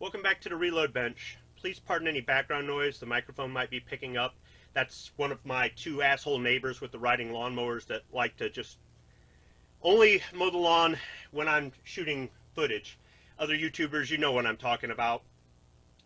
Welcome back to the reload bench. Please pardon any background noise the microphone might be picking up. That's one of my two asshole neighbors with the riding lawnmowers that like to just only mow the lawn when I'm shooting footage. Other YouTubers, you know what I'm talking about.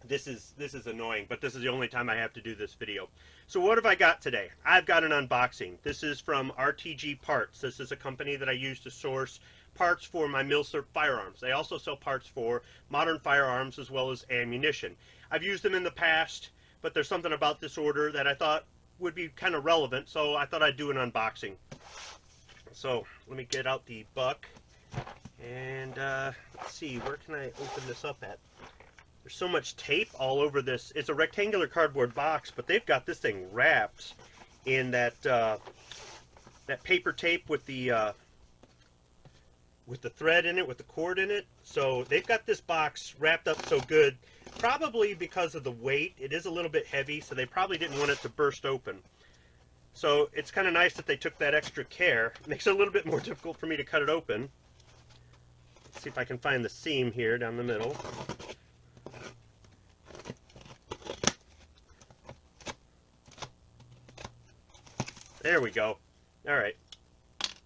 This is annoying, but this is the only time I have to do this video. So what have I got today? I've got an unboxing. This is from RTG Parts. This is a company that I use to source parts for my military firearms. They also sell parts for modern firearms as well as ammunition. I've used them in the past, but there's something about this order that I thought would be kind of relevant, so I thought I'd do an unboxing. So let me get out the buck and let's see, where can I open this up at? There's so much tape all over this. It's a rectangular cardboard box, but they've got this thing wrapped in that that paper tape with the thread in it, with the cord in it. So they've got this box wrapped up so good, probably because of the weight. It is a little bit heavy, so they probably didn't want it to burst open. So it's kind of nice that they took that extra care. It makes it a little bit more difficult for me to cut it open. Let's see if I can find the seam here down the middle. There we go. All right.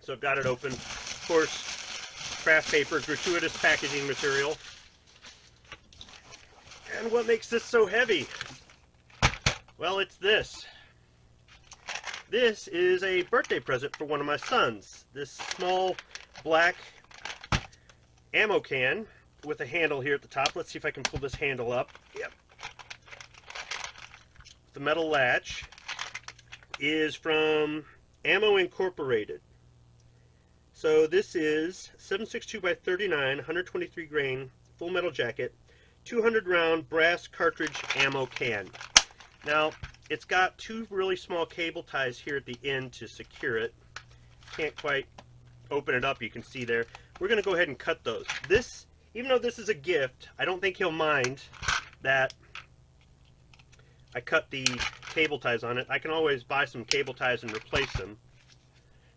So I've got it open. Of course, craft paper, gratuitous packaging material. And what makes this so heavy? Well, it's this. This is a birthday present for one of my sons. This small black ammo can with a handle here at the top. Let's see if I can pull this handle up. Yep. The metal latch is from Ammo Incorporated. So this is 7.62 by 39, 123 grain, full metal jacket, 200 round brass cartridge ammo can. Now, it's got two really small cable ties here at the end to secure it. Can't quite open it up, you can see there. We're going to go ahead and cut those. This, even though this is a gift, I don't think he'll mind that I cut the cable ties on it. I can always buy some cable ties and replace them.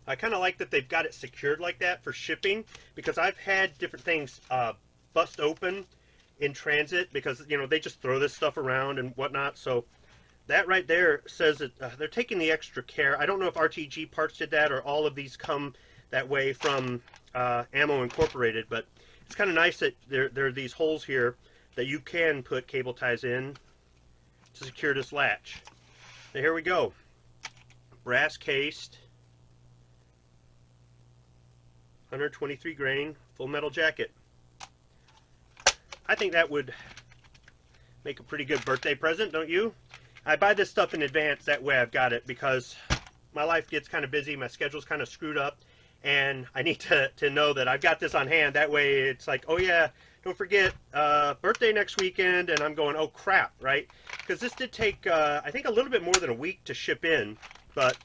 I kind of like that they've got it secured like that for shipping, because I've had different things bust open in transit because, you know, they just throw this stuff around and whatnot. So that right there says that they're taking the extra care. I don't know if RTG Parts did that or all of these come that way from Ammo Incorporated, but it's kind of nice that there are these holes here that you can put cable ties in to secure this latch. Now here we go. Brass cased, 123 grain, full metal jacket. I think that would make a pretty good birthday present, don't you? I buy this stuff in advance, that way I've got it, because my life gets kind of busy, my schedule's kind of screwed up, and I need to know that I've got this on hand. That way it's like, oh yeah, don't forget, birthday next weekend, and I'm going, oh crap, right? Because this did take, I think, a little bit more than a week to ship in, but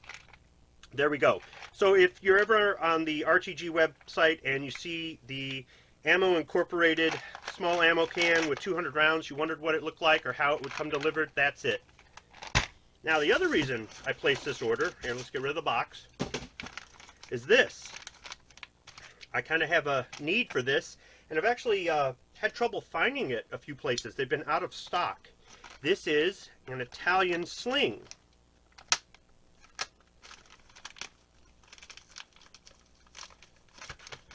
there we go. So if you're ever on the RTG website and you see the Ammo Incorporated small ammo can with 200 rounds, you wondered what it looked like or how it would come delivered, that's it. Now the other reason I placed this order, and let's get rid of the box, is this. I kind of have a need for this, and I've actually had trouble finding it a few places. They've been out of stock. This is an Italian sling.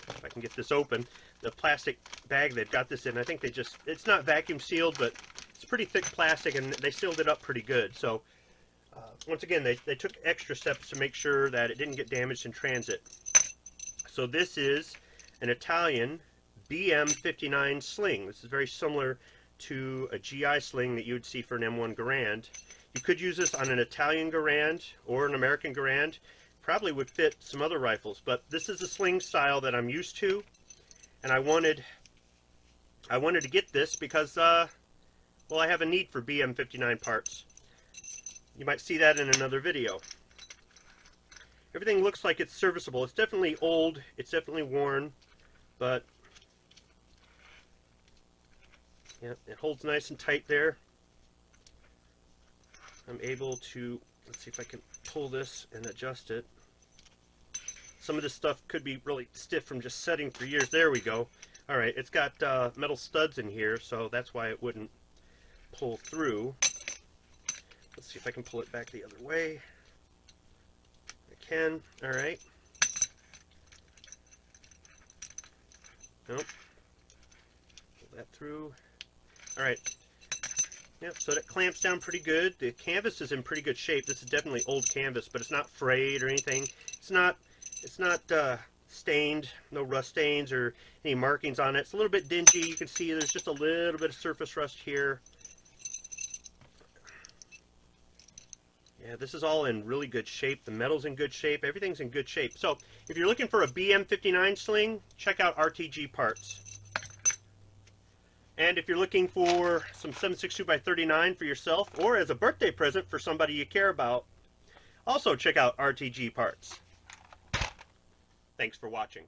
If I can get this open. The plastic bag they've got this in, I think they just, it's not vacuum sealed, but it's pretty thick plastic, and they sealed it up pretty good. So once again, they took extra steps to make sure that it didn't get damaged in transit. So this is an Italian BM59 Sling. This is very similar to a GI sling that you would see for an M1 Garand. You could use this on an Italian Garand or an American Garand. Probably would fit some other rifles, but this is a sling style that I'm used to, and I wanted to get this because, well, I have a need for BM59 parts. You might see that in another video. Everything looks like it's serviceable. It's definitely old, it's definitely worn, but yeah, it holds nice and tight there. I'm able to, let's see if I can pull this and adjust it. Some of this stuff could be really stiff from just setting for years. There we go. Alright, it's got metal studs in here, so that's why it wouldn't pull through. Let's see if I can pull it back the other way. I can. Alright. Nope. Pull that through. Alright. Yep, so that clamps down pretty good. The canvas is in pretty good shape. This is definitely old canvas, but it's not frayed or anything. It's not stained, no rust stains or any markings on it. It's a little bit dingy. You can see there's just a little bit of surface rust here. Yeah, this is all in really good shape. The metal's in good shape. Everything's in good shape. So if you're looking for a BM59 Sling, check out RTG Parts. And if you're looking for some 7.62x39 for yourself or as a birthday present for somebody you care about, also check out RTG Parts. Thanks for watching.